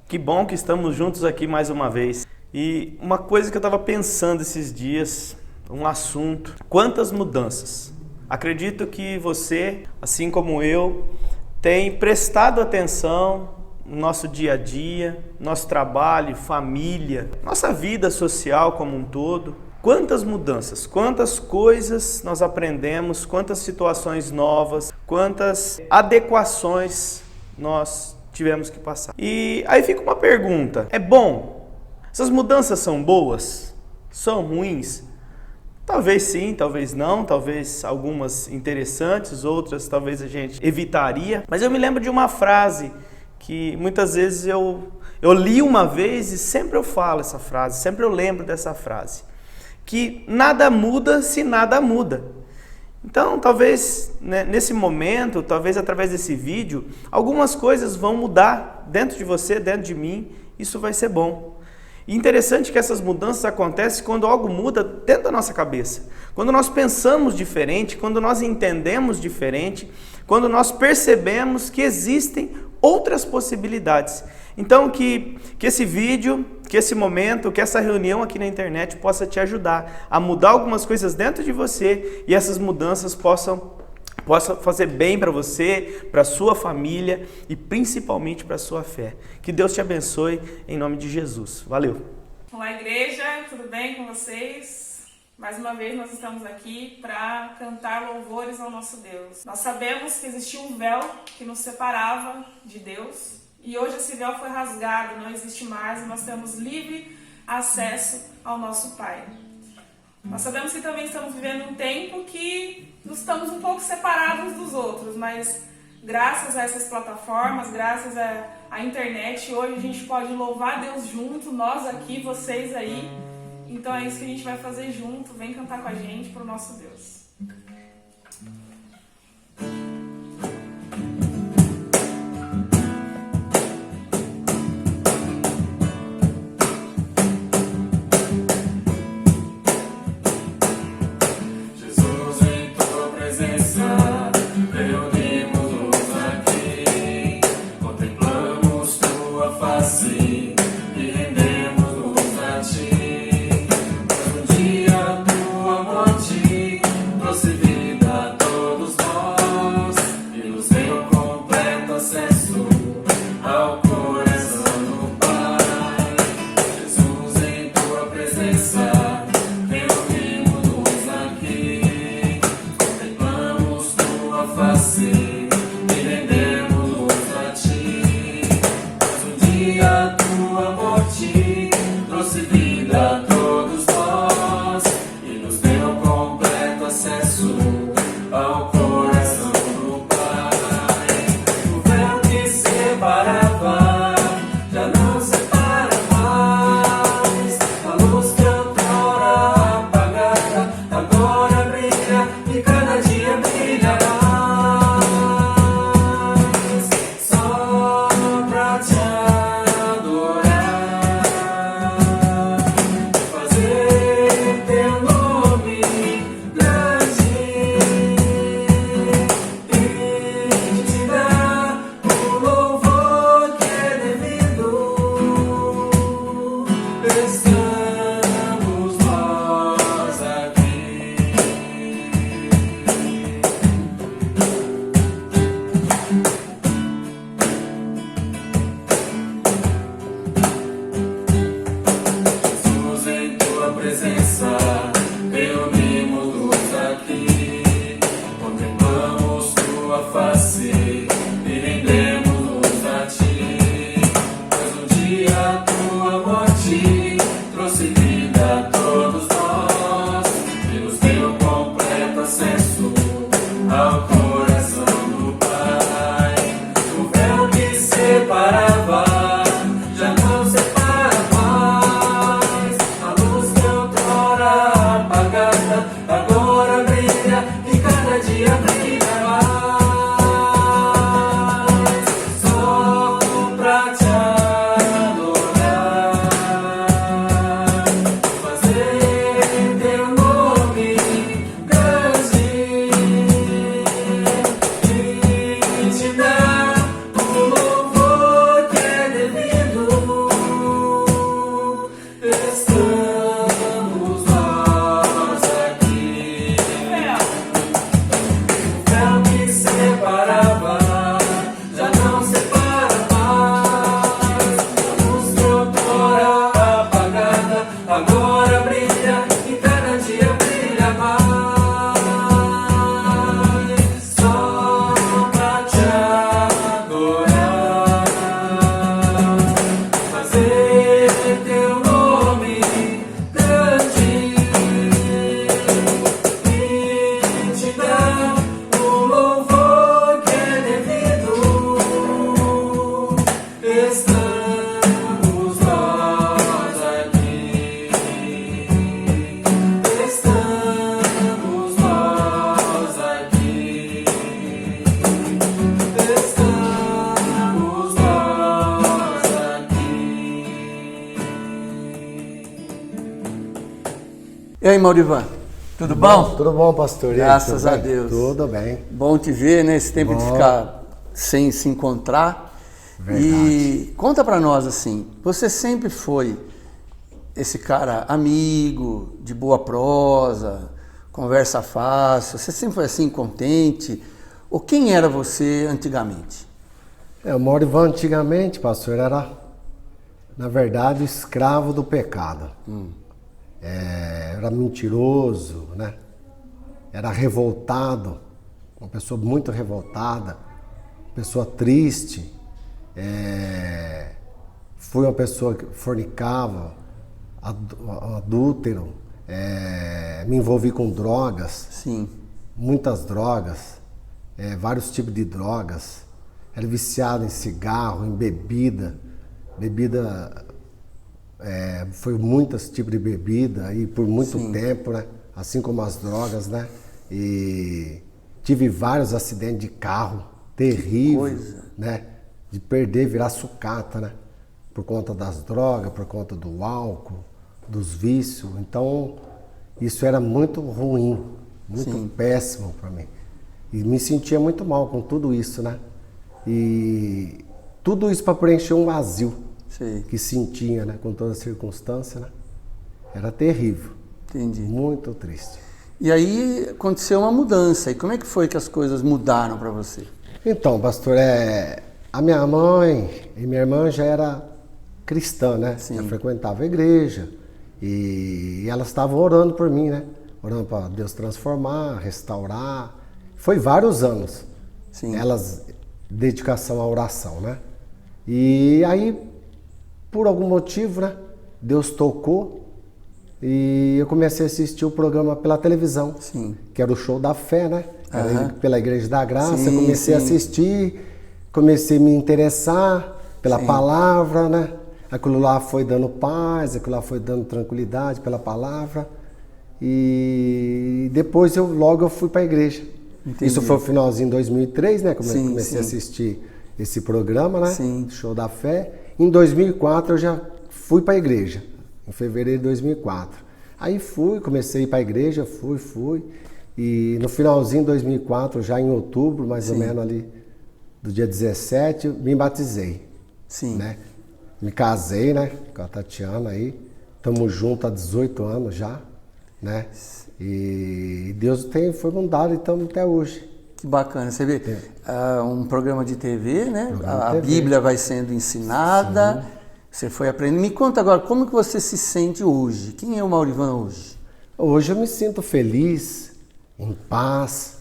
Que bom que estamos juntos aqui mais uma vez. E uma coisa que eu estava pensando esses dias, um assunto, quantas mudanças? Acredito que você, assim como eu, tem prestado atenção no nosso dia a dia, nosso trabalho, família, nossa vida social como um todo. Quantas mudanças, quantas coisas nós aprendemos, quantas situações novas, quantas adequações nós tivemos que passar. E aí fica uma pergunta, é bom? Essas mudanças são boas? São ruins? Talvez sim, talvez não, talvez algumas interessantes, outras talvez a gente evitaria. Mas eu me lembro de uma frase que muitas vezes eu li uma vez e sempre eu falo essa frase, sempre eu lembro dessa frase. Que nada muda se nada muda. Então, talvez nesse momento, talvez através desse vídeo, algumas coisas vão mudar dentro de você, dentro de mim, isso vai ser bom. E interessante que essas mudanças acontecem quando algo muda dentro da nossa cabeça. Quando nós pensamos diferente, quando nós entendemos diferente, quando nós percebemos que existem outras possibilidades. Então que esse vídeo, que esse momento, que essa reunião aqui na internet possa te ajudar a mudar algumas coisas dentro de você e essas mudanças possam fazer bem para você, para sua família e principalmente para sua fé. Que Deus te abençoe em nome de Jesus. Valeu! Olá, igreja, tudo bem com vocês? Mais uma vez nós estamos aqui para cantar louvores ao nosso Deus. Nós sabemos que existia um véu que nos separava de Deus e hoje esse véu foi rasgado, não existe mais e nós temos livre acesso ao nosso Pai. Nós sabemos que também estamos vivendo um tempo que nós estamos um pouco separados dos outros, mas graças a essas plataformas, graças à internet, hoje a gente pode louvar Deus junto, nós aqui, vocês aí. Então é isso que a gente vai fazer junto. Vem cantar com a gente pro nosso Deus. Jesus, em tua presença, reunimos-nos aqui, contemplamos tua face e rendemos-nos a ti. Agora brilha e cada dia brilhará. E aí, Maurivan? Tudo bom? Tudo bom, pastor? Graças a Deus. Tudo bem. Bom te ver, né? Esse tempo de ficar sem se encontrar. Verdade. E conta pra nós assim, você sempre foi esse cara amigo, de boa prosa, conversa fácil, você sempre foi assim, contente? Ou quem era você antigamente? O Maurivan antigamente, pastor, era, na verdade, escravo do pecado. Era mentiroso, né? Era revoltado, uma pessoa muito revoltada, pessoa triste. Fui uma pessoa que fornicava, adúltero, me envolvi com drogas. Sim. Muitas drogas, vários tipos de drogas. Era viciado em cigarro, em bebida. Foi muitos tipos de bebida e por muito tempo, né? Assim como as drogas, né? E tive vários acidentes de carro, terríveis, né? De perder, virar sucata, né? Por conta das drogas, por conta do álcool, dos vícios. Então, isso era muito ruim, muito péssimo para mim. E me sentia muito mal com tudo isso, né? E tudo isso para preencher um vazio que sentia, né? Com toda a circunstância, né? Era terrível. Entendi. Muito triste. E aí aconteceu uma mudança. E como é que foi que as coisas mudaram para você? Então, pastor, a minha mãe e minha irmã já era cristã, né? Sim. Já frequentava a igreja. E elas estavam orando por mim, né? Orando para Deus transformar, restaurar. Foi vários anos. Sim. Elas, dedicação à oração, né? E aí, por algum motivo, né? Deus tocou e eu comecei a assistir o programa pela televisão. Sim. Que era o Show da Fé, né? Era pela Igreja da Graça. Sim, eu comecei a assistir, comecei a me interessar pela palavra, né? Aquilo lá foi dando paz, aquilo lá foi dando tranquilidade pela palavra. E depois logo eu fui para a igreja. Entendi. Isso foi o finalzinho de 2003, né? Sim, comecei a assistir esse programa, né? Sim. Show da Fé. Em 2004 eu já fui para a igreja, em fevereiro de 2004. Aí comecei a ir para a igreja, fui. E no finalzinho de 2004, já em outubro, mais ou menos ali, do dia 17, me batizei. Sim. Né? Me casei, né? Com a Tatiana aí. Estamos juntos há 18 anos já, né? E Deus foi mudado e estamos até hoje. Que bacana. Você vê um programa de TV, né? A TV. Bíblia vai sendo ensinada. Sim. Você foi aprendendo. Me conta agora, como que você se sente hoje? Quem é o Maurivan hoje? Hoje eu me sinto feliz, em paz.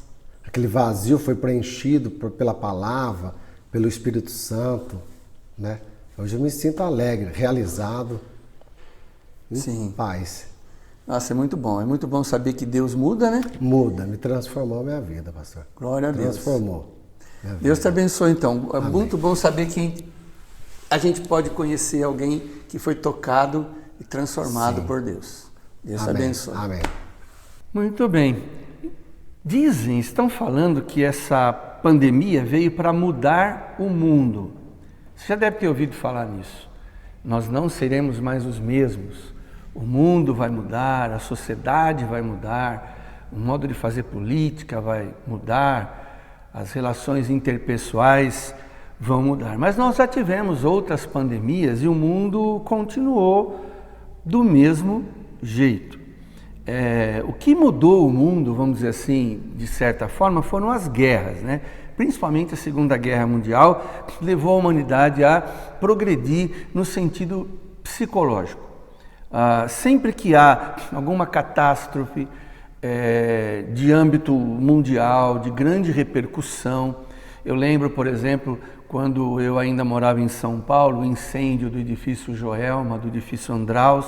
Aquele vazio foi preenchido pela palavra, pelo Espírito Santo, né? Hoje eu me sinto alegre, realizado, em paz. Nossa, é muito bom. É muito bom saber que Deus muda, né? Muda, me transformou a minha vida, pastor. Glória a Deus. Transformou. Deus te abençoe, então. É muito bom saber que a gente pode conhecer alguém que foi tocado e transformado por Deus. Deus te abençoe. Amém. Muito bem. Estão falando que essa pandemia veio para mudar o mundo. Você já deve ter ouvido falar nisso. Nós não seremos mais os mesmos. O mundo vai mudar, a sociedade vai mudar, o modo de fazer política vai mudar, as relações interpessoais vão mudar. Mas nós já tivemos outras pandemias e o mundo continuou do mesmo jeito. O que mudou o mundo, vamos dizer assim, de certa forma, foram as guerras, né? Principalmente a Segunda Guerra Mundial, que levou a humanidade a progredir no sentido psicológico. Sempre que há alguma catástrofe de âmbito mundial, de grande repercussão, eu lembro, por exemplo, quando eu ainda morava em São Paulo, o incêndio do edifício Joelma, do edifício Andraus.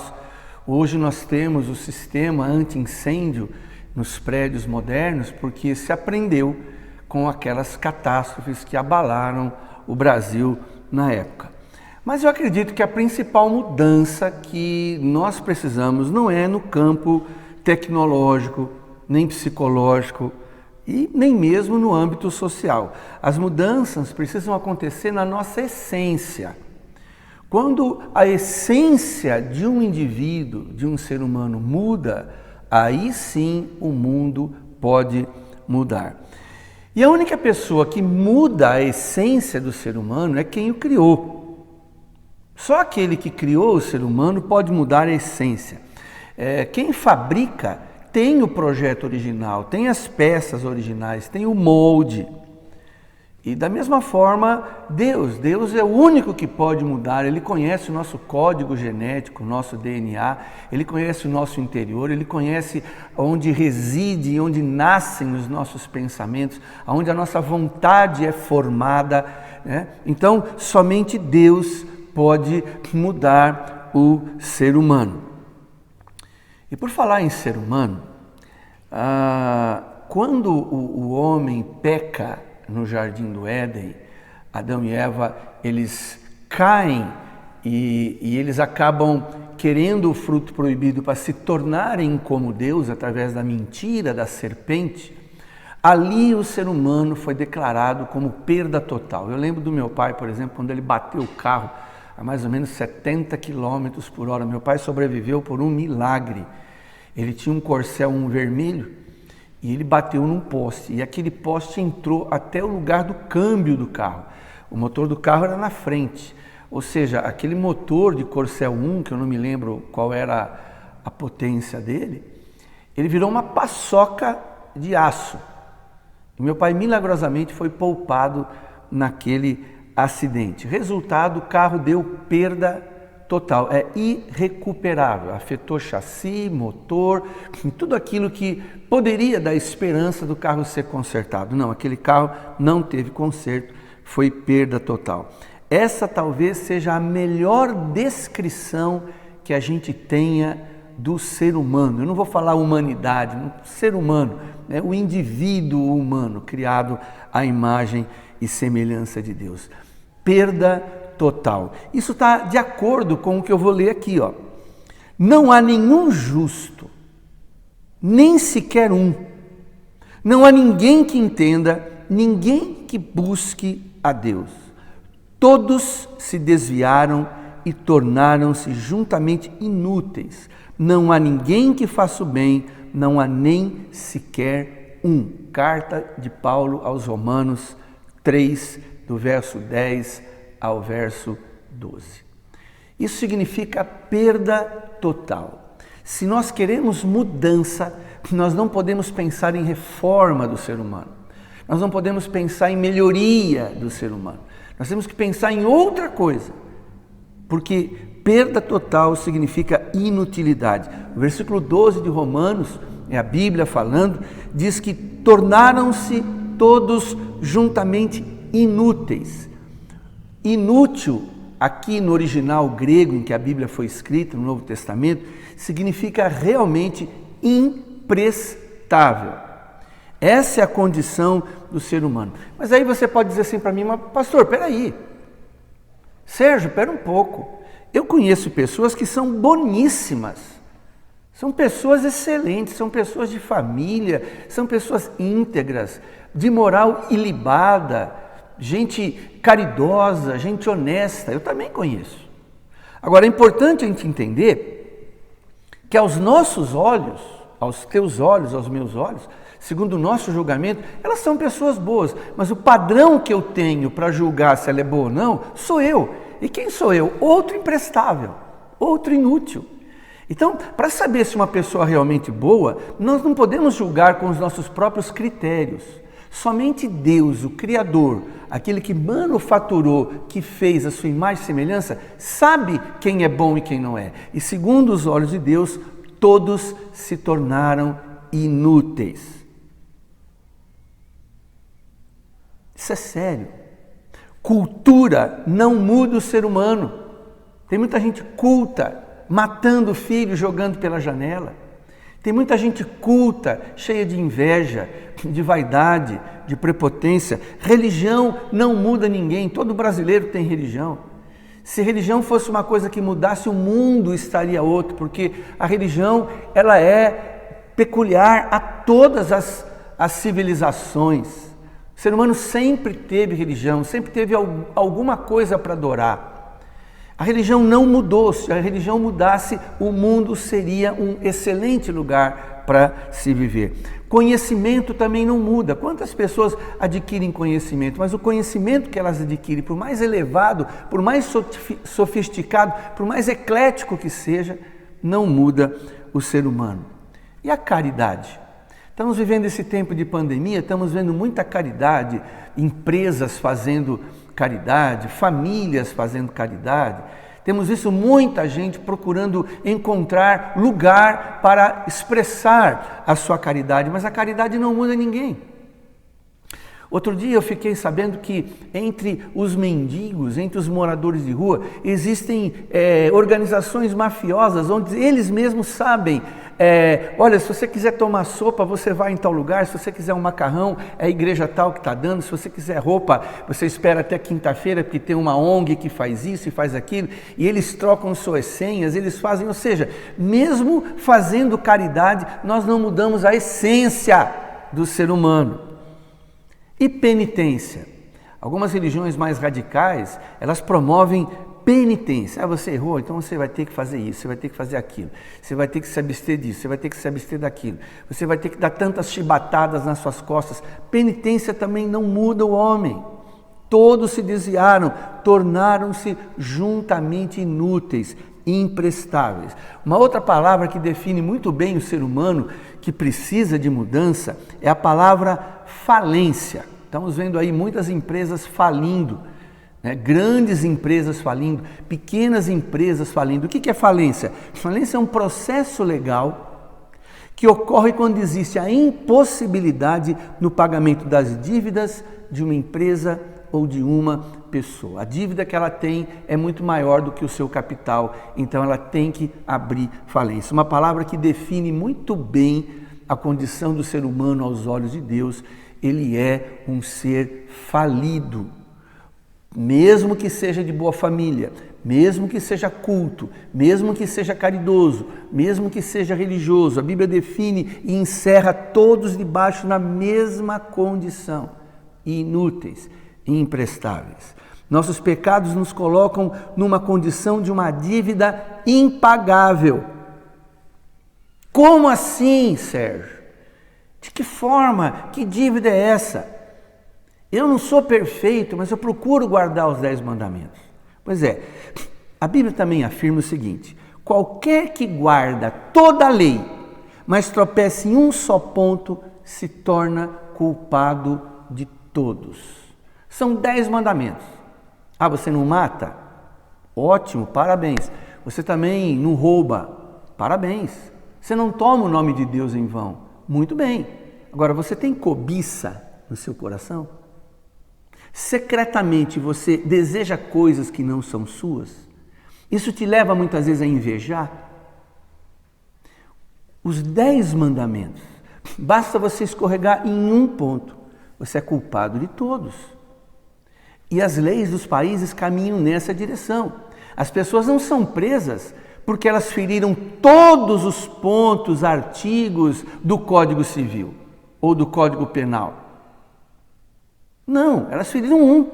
Hoje nós temos o sistema anti-incêndio nos prédios modernos porque se aprendeu com aquelas catástrofes que abalaram o Brasil na época. Mas eu acredito que a principal mudança que nós precisamos não é no campo tecnológico, nem psicológico e nem mesmo no âmbito social. As mudanças precisam acontecer na nossa essência. Quando a essência de um indivíduo, de um ser humano muda, aí sim o mundo pode mudar. E a única pessoa que muda a essência do ser humano é quem o criou. Só aquele que criou o ser humano pode mudar a essência. Quem fabrica tem o projeto original, tem as peças originais, tem o molde. E da mesma forma, Deus é o único que pode mudar. Ele conhece o nosso código genético, o nosso DNA, Ele conhece o nosso interior, Ele conhece onde reside e onde nascem os nossos pensamentos, onde a nossa vontade é formada, né? Então, somente Deus pode mudar o ser humano. E por falar em ser humano, quando o homem peca no Jardim do Éden, Adão e Eva, eles caem e eles acabam querendo o fruto proibido para se tornarem como Deus através da mentira da serpente. Ali o ser humano foi declarado como perda total. Eu lembro do meu pai, por exemplo, quando ele bateu o carro a mais ou menos 70 km por hora. Meu pai sobreviveu por um milagre. Ele tinha um Corcel vermelho e ele bateu num poste, e aquele poste entrou até o lugar do câmbio do carro. O motor do carro era na frente, ou seja, aquele motor de Corcel 1, que eu não me lembro qual era a potência dele, ele virou uma paçoca de aço. E meu pai milagrosamente foi poupado naquele acidente. Resultado, o carro deu perda total, é irrecuperável, afetou chassi, motor, tudo aquilo que poderia dar esperança do carro ser consertado. Não, aquele carro não teve conserto, foi perda total. Essa talvez seja a melhor descrição que a gente tenha do ser humano. Eu não vou falar humanidade, ser humano, né? O indivíduo humano, criado à imagem e semelhança de Deus. Perda total. Isso está de acordo com o que eu vou ler aqui, ó. Não há nenhum justo, nem sequer um. Não há ninguém que entenda, ninguém que busque a Deus. Todos se desviaram e tornaram-se juntamente inúteis. Não há ninguém que faça o bem, não há nem sequer um. Carta de Paulo aos Romanos 3, do verso 10 ao verso 12. Isso significa perda total. Se nós queremos mudança, nós não podemos pensar em reforma do ser humano. Nós não podemos pensar em melhoria do ser humano. Nós temos que pensar em outra coisa, porque perda total significa inutilidade. O versículo 12 de Romanos, é a Bíblia falando, diz que tornaram-se todos juntamente inúteis. Inútil, aqui no original grego em que a Bíblia foi escrita, no Novo Testamento, significa realmente imprestável. Essa é a condição do ser humano. Mas aí você pode dizer assim para mim, mas pastor, peraí, Sérgio, pera um pouco. Eu conheço pessoas que são boníssimas, são pessoas excelentes, são pessoas de família, são pessoas íntegras, de moral ilibada, gente caridosa, gente honesta, eu também conheço. Agora, é importante a gente entender que aos nossos olhos, aos teus olhos, aos meus olhos, segundo o nosso julgamento, elas são pessoas boas, mas o padrão que eu tenho para julgar se ela é boa ou não, sou eu. E quem sou eu? Outro imprestável, outro inútil. Então, para saber se uma pessoa é realmente boa, nós não podemos julgar com os nossos próprios critérios. Somente Deus, o Criador, aquele que manufaturou, que fez a sua imagem e semelhança, sabe quem é bom e quem não é. E segundo os olhos de Deus, todos se tornaram inúteis. Isso é sério. Cultura não muda o ser humano. Tem muita gente culta, matando o filho, jogando pela janela. Tem muita gente culta, cheia de inveja, de vaidade, de prepotência. Religião não muda ninguém, todo brasileiro tem religião. Se religião fosse uma coisa que mudasse, o mundo estaria outro, porque a religião ela é peculiar a todas as civilizações. O ser humano sempre teve religião, sempre teve alguma coisa para adorar. A religião não mudou. Se a religião mudasse, o mundo seria um excelente lugar para se viver. Conhecimento também não muda. Quantas pessoas adquirem conhecimento? Mas o conhecimento que elas adquirem, por mais elevado, por mais sofisticado, por mais eclético que seja, não muda o ser humano. E a caridade? Estamos vivendo esse tempo de pandemia, estamos vendo muita caridade, empresas fazendo caridade, famílias fazendo caridade. Temos visto muita gente procurando encontrar lugar para expressar a sua caridade, mas a caridade não muda ninguém. Outro dia eu fiquei sabendo que entre os mendigos, entre os moradores de rua, existem organizações mafiosas onde eles mesmos sabem, olha, se você quiser tomar sopa, você vai em tal lugar, se você quiser um macarrão, é a igreja tal que está dando, se você quiser roupa, você espera até quinta-feira, porque tem uma ONG que faz isso e faz aquilo, e eles trocam suas senhas, eles fazem, ou seja, mesmo fazendo caridade, nós não mudamos a essência do ser humano. E penitência? Algumas religiões mais radicais, elas promovem penitência. Você errou, então você vai ter que fazer isso, você vai ter que fazer aquilo, você vai ter que se abster disso, você vai ter que se abster daquilo, você vai ter que dar tantas chibatadas nas suas costas. Penitência também não muda o homem. Todos se desviaram, tornaram-se juntamente inúteis, imprestáveis. Uma outra palavra que define muito bem o ser humano que precisa de mudança é a palavra falência. Estamos vendo aí muitas empresas falindo, né? Grandes empresas falindo, pequenas empresas falindo. O que é falência? Falência é um processo legal que ocorre quando existe a impossibilidade no pagamento das dívidas de uma empresa ou de uma pessoa. A dívida que ela tem é muito maior do que o seu capital, então ela tem que abrir falência. Uma palavra que define muito bem a condição do ser humano aos olhos de Deus. Ele é um ser falido, mesmo que seja de boa família, mesmo que seja culto, mesmo que seja caridoso, mesmo que seja religioso. A Bíblia define e encerra todos debaixo na mesma condição, inúteis, imprestáveis. Nossos pecados nos colocam numa condição de uma dívida impagável. Como assim, Sérgio? De que forma? Que dívida é essa? Eu não sou perfeito, mas eu procuro guardar os 10 mandamentos. Pois é, a Bíblia também afirma o seguinte: qualquer que guarda toda a lei, mas tropece em um só ponto, se torna culpado de todos. São 10 mandamentos. Ah, você não mata? Ótimo, parabéns. Você também não rouba? Parabéns. Você não toma o nome de Deus em vão? Muito bem. Agora, você tem cobiça no seu coração? Secretamente você deseja coisas que não são suas? Isso te leva muitas vezes a invejar? Os 10 mandamentos, basta você escorregar em um ponto, você é culpado de todos. E as leis dos países caminham nessa direção. As pessoas não são presas porque elas feriram todos os pontos, artigos do Código Civil ou do Código Penal. Não, elas feriram um.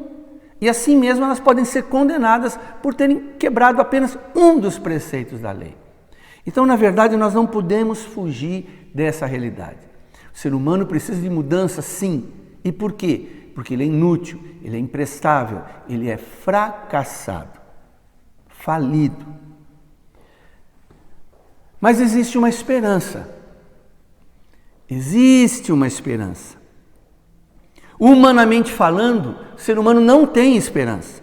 E assim mesmo elas podem ser condenadas por terem quebrado apenas um dos preceitos da lei. Então, na verdade, nós não podemos fugir dessa realidade. O ser humano precisa de mudança, sim. E por quê? Porque ele é inútil, ele é imprestável, ele é fracassado, falido. Mas existe uma esperança. Existe uma esperança. Humanamente falando, o ser humano não tem esperança.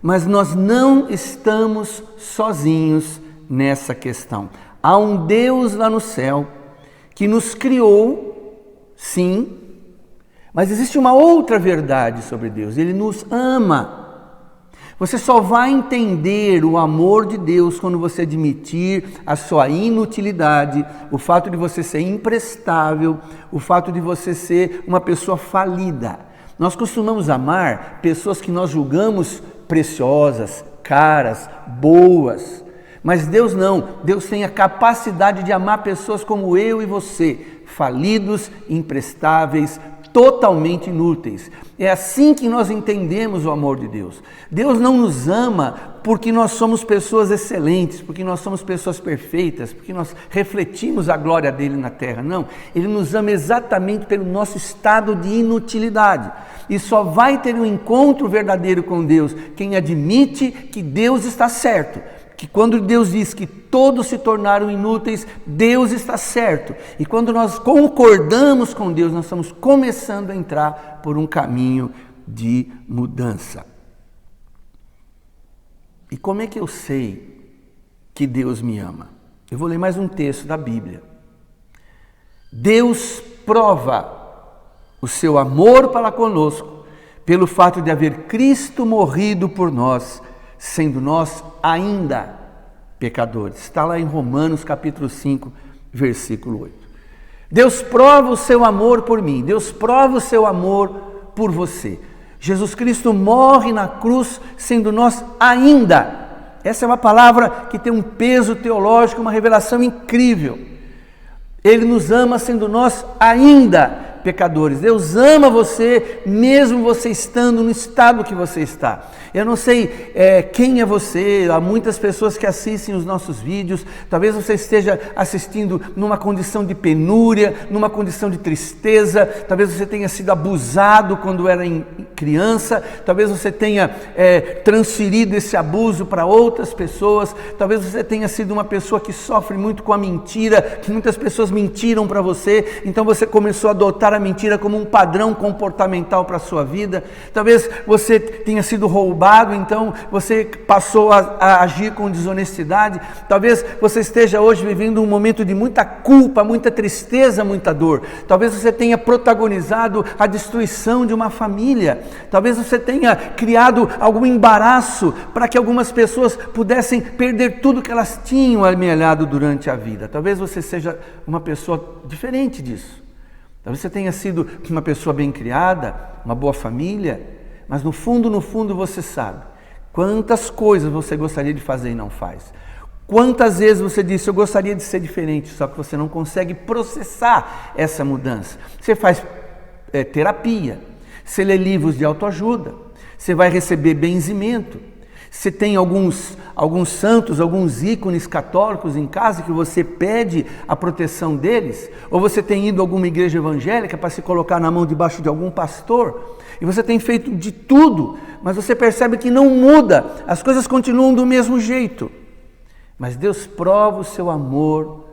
Mas nós não estamos sozinhos nessa questão. Há um Deus lá no céu que nos criou, sim, mas existe uma outra verdade sobre Deus. Ele nos ama. Você só vai entender o amor de Deus quando você admitir a sua inutilidade, o fato de você ser imprestável, o fato de você ser uma pessoa falida. Nós costumamos amar pessoas que nós julgamos preciosas, caras, boas. Mas Deus não. Deus tem a capacidade de amar pessoas como eu e você, falidos, imprestáveis, totalmente inúteis. É assim que nós entendemos o amor de Deus. Deus não nos ama porque nós somos pessoas excelentes, porque nós somos pessoas perfeitas, porque nós refletimos a glória dele na terra. Não, ele nos ama exatamente pelo nosso estado de inutilidade. E só vai ter um encontro verdadeiro com Deus quem admite que Deus está certo. Que quando Deus diz que todos se tornaram inúteis, Deus está certo. E quando nós concordamos com Deus, nós estamos começando a entrar por um caminho de mudança. E como é que eu sei que Deus me ama? Eu vou ler mais um texto da Bíblia. Deus prova o seu amor para conosco pelo fato de haver Cristo morrido por nós, sendo nós ainda pecadores. Está lá em Romanos capítulo 5, versículo 8. Deus prova o seu amor por mim, Deus prova o seu amor por você. Jesus Cristo morre na cruz, sendo nós ainda. Essa é uma palavra que tem um peso teológico, uma revelação incrível. Ele nos ama sendo nós ainda pecadores. Deus ama você, mesmo você estando no estado que você está. Eu não sei quem é você, há muitas pessoas que assistem os nossos vídeos, talvez você esteja assistindo numa condição de penúria, numa condição de tristeza, talvez você tenha sido abusado quando era criança, talvez você tenha transferido esse abuso para outras pessoas, talvez você tenha sido uma pessoa que sofre muito com a mentira, que muitas pessoas mentiram para você, então você começou a adotar a mentira como um padrão comportamental para a sua vida. Talvez você tenha sido roubado, então você passou a agir com desonestidade. Talvez você esteja hoje vivendo um momento de muita culpa, muita tristeza, muita dor. Talvez você tenha protagonizado a destruição de uma família. Talvez você tenha criado algum embaraço para que algumas pessoas pudessem perder tudo que elas tinham amealhado durante a vida. Talvez você seja uma pessoa diferente disso. Talvez você tenha sido uma pessoa bem criada, uma boa família, mas no fundo você sabe quantas coisas você gostaria de fazer e não faz. Quantas vezes você disse, eu gostaria de ser diferente, só que você não consegue processar essa mudança. Você faz terapia, você lê livros de autoajuda, você vai receber benzimento, você tem alguns santos, alguns ícones católicos em casa que você pede a proteção deles, ou você tem ido a alguma igreja evangélica para se colocar na mão debaixo de algum pastor, e você tem feito de tudo, mas você percebe que não muda, as coisas continuam do mesmo jeito. Mas Deus prova o seu amor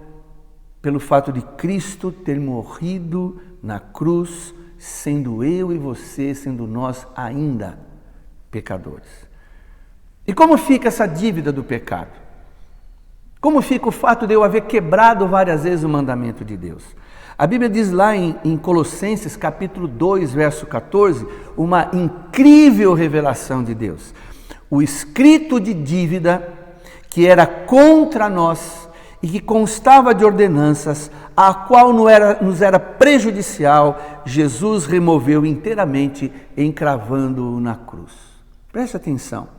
pelo fato de Cristo ter morrido na cruz, sendo eu e você, sendo nós ainda pecadores. E como fica essa dívida do pecado? Como fica o fato de eu haver quebrado várias vezes o mandamento de Deus? A Bíblia diz lá em Colossenses capítulo 2, verso 14, uma incrível revelação de Deus. O escrito de dívida que era contra nós e que constava de ordenanças, a qual nos era prejudicial, Jesus removeu inteiramente, encravando-o na cruz. Preste atenção.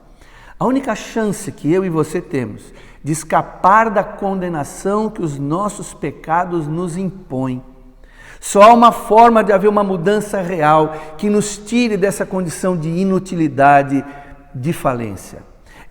A única chance que eu e você temos de escapar da condenação que os nossos pecados nos impõem, só há uma forma de haver uma mudança real que nos tire dessa condição de inutilidade, de falência.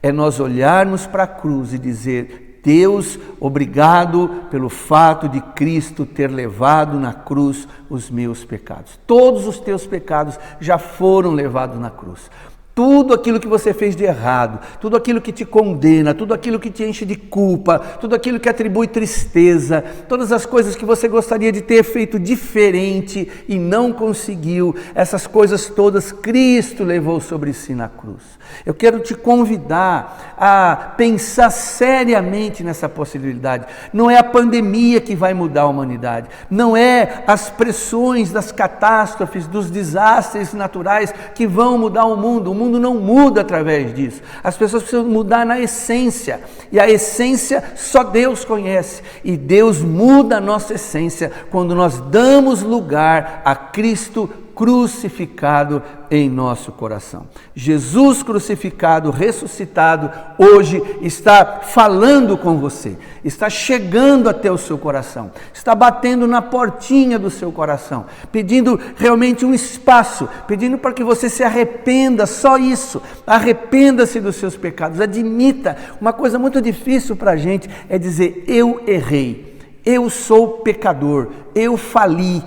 É nós olharmos para a cruz e dizer, Deus, obrigado pelo fato de Cristo ter levado na cruz os meus pecados. Todos os teus pecados já foram levados na cruz. Tudo aquilo que você fez de errado, tudo aquilo que te condena, tudo aquilo que te enche de culpa, tudo aquilo que atribui tristeza, todas as coisas que você gostaria de ter feito diferente e não conseguiu, essas coisas todas Cristo levou sobre si na cruz. Eu quero te convidar a pensar seriamente nessa possibilidade. Não é a pandemia que vai mudar a humanidade, não é as pressões das catástrofes, dos desastres naturais que vão mudar o mundo não muda através disso. As pessoas precisam mudar na essência. E a essência só Deus conhece. E Deus muda a nossa essência quando nós damos lugar a Cristo crucificado em nosso coração. Jesus crucificado, ressuscitado, hoje está falando com você, está chegando até o seu coração, está batendo na portinha do seu coração, pedindo realmente um espaço, pedindo para que você se arrependa, só isso, arrependa-se dos seus pecados, admita. Uma coisa muito difícil para a gente é dizer: eu errei, eu sou pecador, eu fali,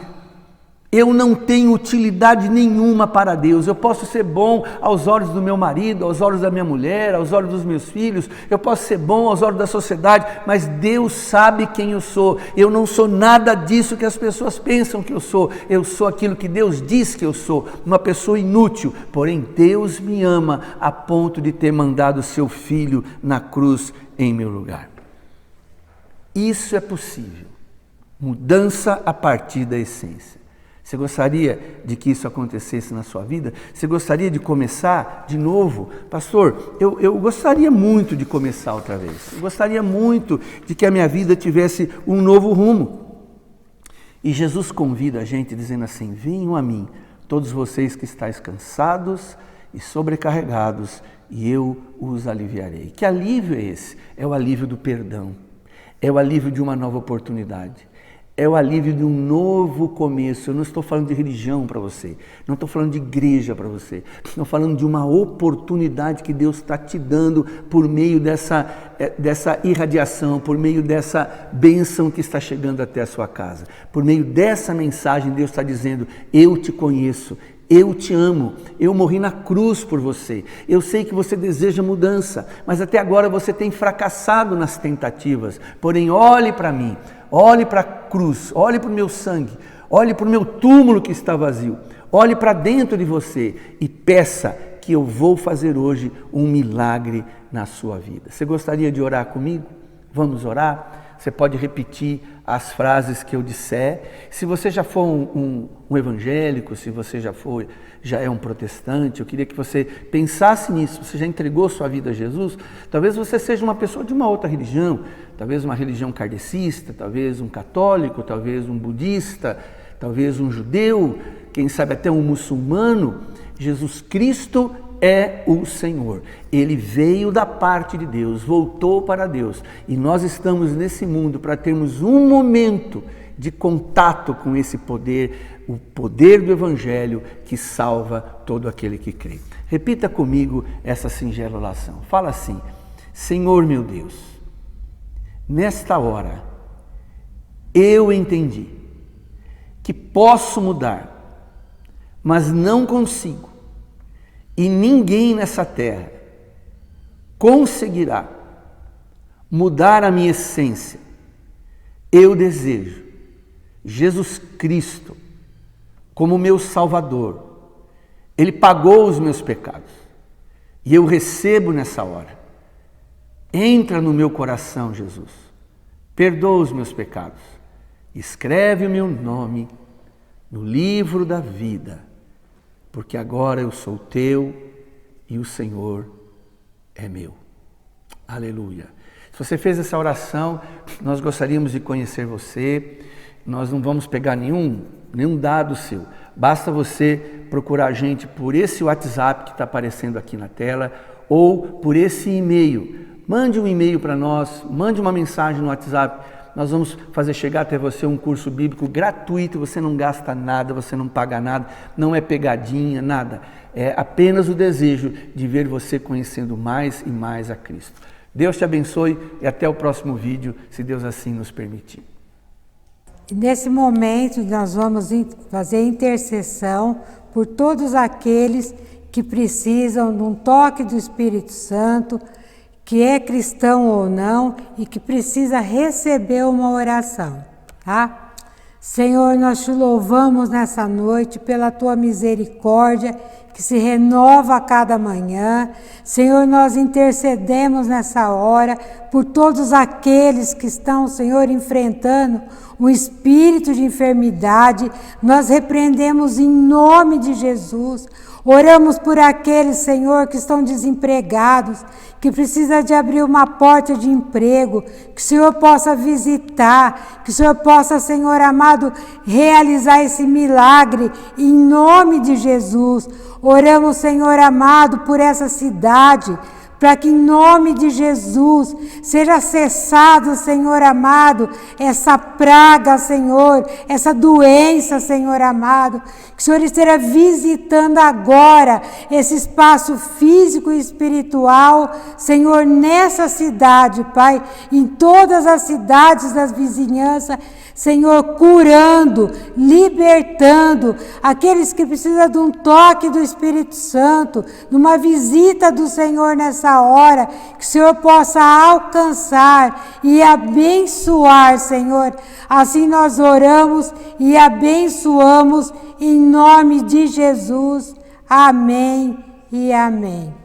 eu não tenho utilidade nenhuma para Deus. Eu posso ser bom aos olhos do meu marido, aos olhos da minha mulher, aos olhos dos meus filhos, eu posso ser bom aos olhos da sociedade, mas Deus sabe quem eu sou. Eu não sou nada disso que as pessoas pensam que eu sou aquilo que Deus diz que eu sou, uma pessoa inútil. Porém, Deus me ama a ponto de ter mandado seu Filho na cruz em meu lugar. Isso é possível, mudança a partir da essência. Você gostaria de que isso acontecesse na sua vida? Você gostaria de começar de novo? Pastor, eu gostaria muito de começar outra vez. Eu gostaria muito de que a minha vida tivesse um novo rumo. E Jesus convida a gente dizendo assim: venham a mim, todos vocês que estáis cansados e sobrecarregados, e eu os aliviarei. Que alívio é esse? É o alívio do perdão. É o alívio de uma nova oportunidade. É o alívio de um novo começo. Eu não estou falando de religião para você, não estou falando de igreja para você, estou falando de uma oportunidade que Deus está te dando por meio dessa irradiação, por meio dessa bênção que está chegando até a sua casa. Por meio dessa mensagem, Deus está dizendo: eu te conheço, eu te amo, eu morri na cruz por você. Eu sei que você deseja mudança, mas até agora você tem fracassado nas tentativas. Porém, olhe para mim, olhe para a cruz, olhe para o meu sangue, olhe para o meu túmulo que está vazio, olhe para dentro de você e peça que eu vou fazer hoje um milagre na sua vida. Você gostaria de orar comigo? Vamos orar? Você pode repetir as frases que eu disser. Se você já for um evangélico, se você já é um protestante, eu queria que você pensasse nisso. Você já entregou sua vida a Jesus? Talvez você seja uma pessoa de uma outra religião, talvez uma religião kardecista, talvez um católico, talvez um budista, talvez um judeu, quem sabe até um muçulmano. Jesus Cristo é o Senhor. Ele veio da parte de Deus, voltou para Deus, e nós estamos nesse mundo para termos um momento de contato com esse poder, o poder do Evangelho que salva todo aquele que crê. Repita comigo essa singela oração. Fala assim: Senhor meu Deus, nesta hora eu entendi que posso mudar, mas não consigo. E ninguém nessa terra conseguirá mudar a minha essência. Eu desejo Jesus Cristo como meu Salvador. Ele pagou os meus pecados e eu recebo nessa hora. Entra no meu coração, Jesus. Perdoa os meus pecados. Escreve o meu nome no livro da vida, porque agora eu sou teu e o Senhor é meu. Aleluia. Se você fez essa oração, nós gostaríamos de conhecer você. Nós não vamos pegar nenhum dado seu. Basta você procurar a gente por esse WhatsApp que está aparecendo aqui na tela ou por esse e-mail. Mande um e-mail para nós, mande uma mensagem no WhatsApp. Nós vamos fazer chegar até você um curso bíblico gratuito, você não gasta nada, você não paga nada, não é pegadinha, nada. É apenas o desejo de ver você conhecendo mais e mais a Cristo. Deus te abençoe e até o próximo vídeo, se Deus assim nos permitir. Nesse momento nós vamos fazer intercessão por todos aqueles que precisam de um toque do Espírito Santo, que é cristão ou não e que precisa receber uma oração, tá? Senhor, nós te louvamos nessa noite pela tua misericórdia que se renova a cada manhã. Senhor, nós intercedemos nessa hora por todos aqueles que estão, Senhor, enfrentando um espírito de enfermidade, nós repreendemos em nome de Jesus. Oramos por aqueles, Senhor, que estão desempregados, que precisa de abrir uma porta de emprego, que o Senhor possa visitar, que o Senhor possa, Senhor amado, realizar esse milagre em nome de Jesus. Oramos, Senhor amado, por essa cidade, para que em nome de Jesus seja cessado, Senhor amado, essa praga, Senhor, essa doença, Senhor amado, que o Senhor esteja visitando agora esse espaço físico e espiritual, Senhor, nessa cidade, Pai, em todas as cidades das vizinhanças, Senhor, curando, libertando aqueles que precisam de um toque do Espírito Santo, numa visita do Senhor nessa hora, que o Senhor possa alcançar e abençoar, Senhor. Assim nós oramos e abençoamos em nome de Jesus. Amém e amém.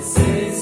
essência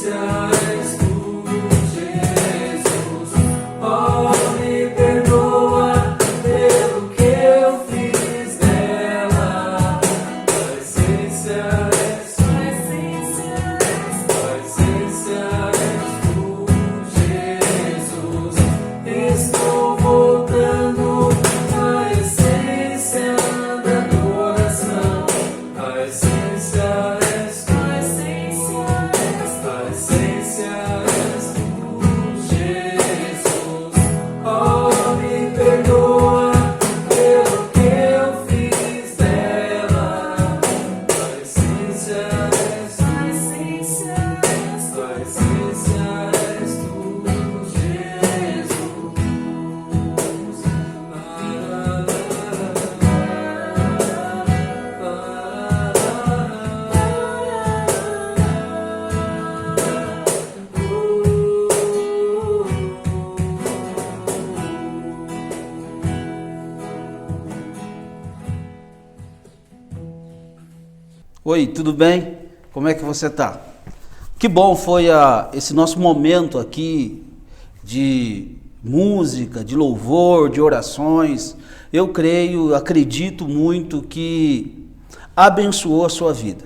Oi, tudo bem? Como é que você está? Que bom foi esse nosso momento aqui de música, de louvor, de orações. Eu creio, acredito muito que abençoou a sua vida.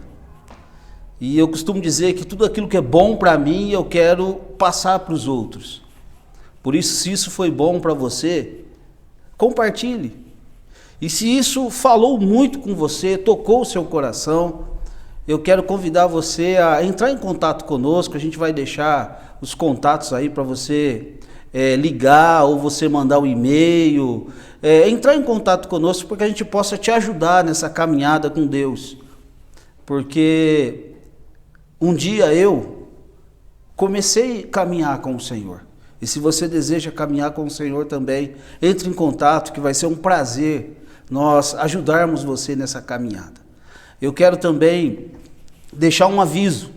E eu costumo dizer que tudo aquilo que é bom para mim, eu quero passar para os outros. Por isso, se isso foi bom para você, compartilhe. E se isso falou muito com você, tocou o seu coração, eu quero convidar você a entrar em contato conosco. A gente vai deixar os contatos aí para você ligar ou você mandar um e-mail, entrar em contato conosco para que a gente possa te ajudar nessa caminhada com Deus. Porque um dia eu comecei a caminhar com o Senhor. E se você deseja caminhar com o Senhor também, entre em contato, que vai ser um prazer nós ajudarmos você nessa caminhada. Eu quero também deixar um aviso,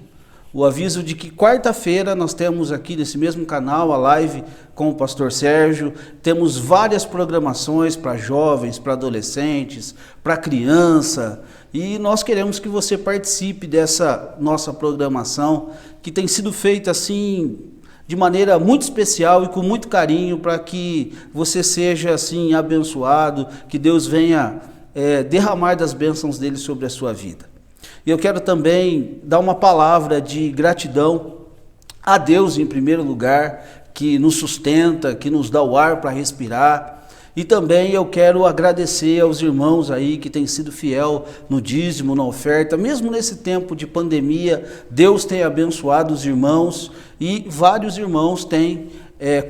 o aviso de que quarta-feira nós temos aqui nesse mesmo canal a live com o pastor Sérgio. Temos várias programações para jovens, para adolescentes, para criança, e nós queremos que você participe dessa nossa programação, que tem sido feita assim de maneira muito especial e com muito carinho, para que você seja assim abençoado, que Deus venha derramar das bênçãos dele sobre a sua vida. E eu quero também dar uma palavra de gratidão a Deus em primeiro lugar, que nos sustenta, que nos dá o ar para respirar. E também eu quero agradecer aos irmãos aí que têm sido fiel no dízimo, na oferta. Mesmo nesse tempo de pandemia, Deus tem abençoado os irmãos e vários irmãos têm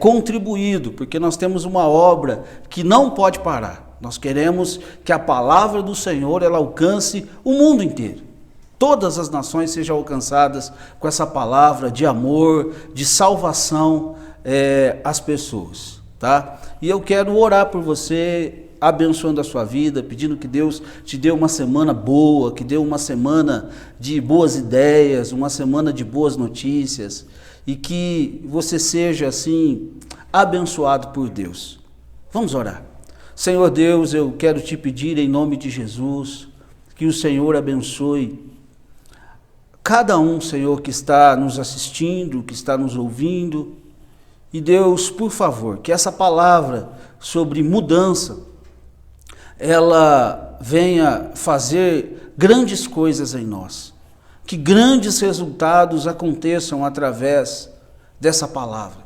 contribuído, porque nós temos uma obra que não pode parar. Nós queremos que a palavra do Senhor ela alcance o mundo inteiro. Todas as nações sejam alcançadas com essa palavra de amor, de salvação às pessoas. Tá? E eu quero orar por você, abençoando a sua vida, pedindo que Deus te dê uma semana boa, que dê uma semana de boas ideias, uma semana de boas notícias, e que você seja assim abençoado por Deus. Vamos orar. Senhor Deus, eu quero te pedir em nome de Jesus, que o Senhor abençoe cada um, Senhor, que está nos assistindo, que está nos ouvindo. E Deus, por favor, que essa palavra sobre mudança, ela venha fazer grandes coisas em nós. Que grandes resultados aconteçam através dessa palavra.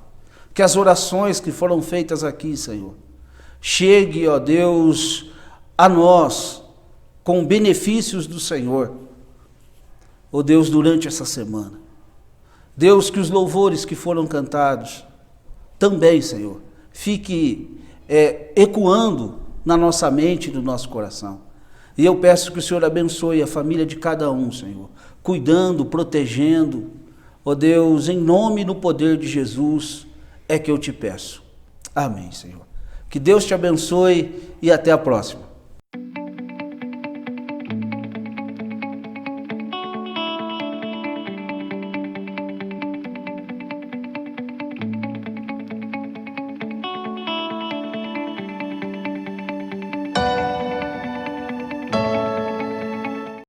Que as orações que foram feitas aqui, Senhor, chegue, ó Deus, a nós com benefícios do Senhor. Ó Deus, durante essa semana. Deus, que os louvores que foram cantados também, Senhor, fique ecoando na nossa mente e no nosso coração. E eu peço que o Senhor abençoe a família de cada um, Senhor, cuidando, protegendo. Ó Deus, em nome e no poder de Jesus, é que eu te peço. Amém, Senhor. Que Deus te abençoe e até a próxima.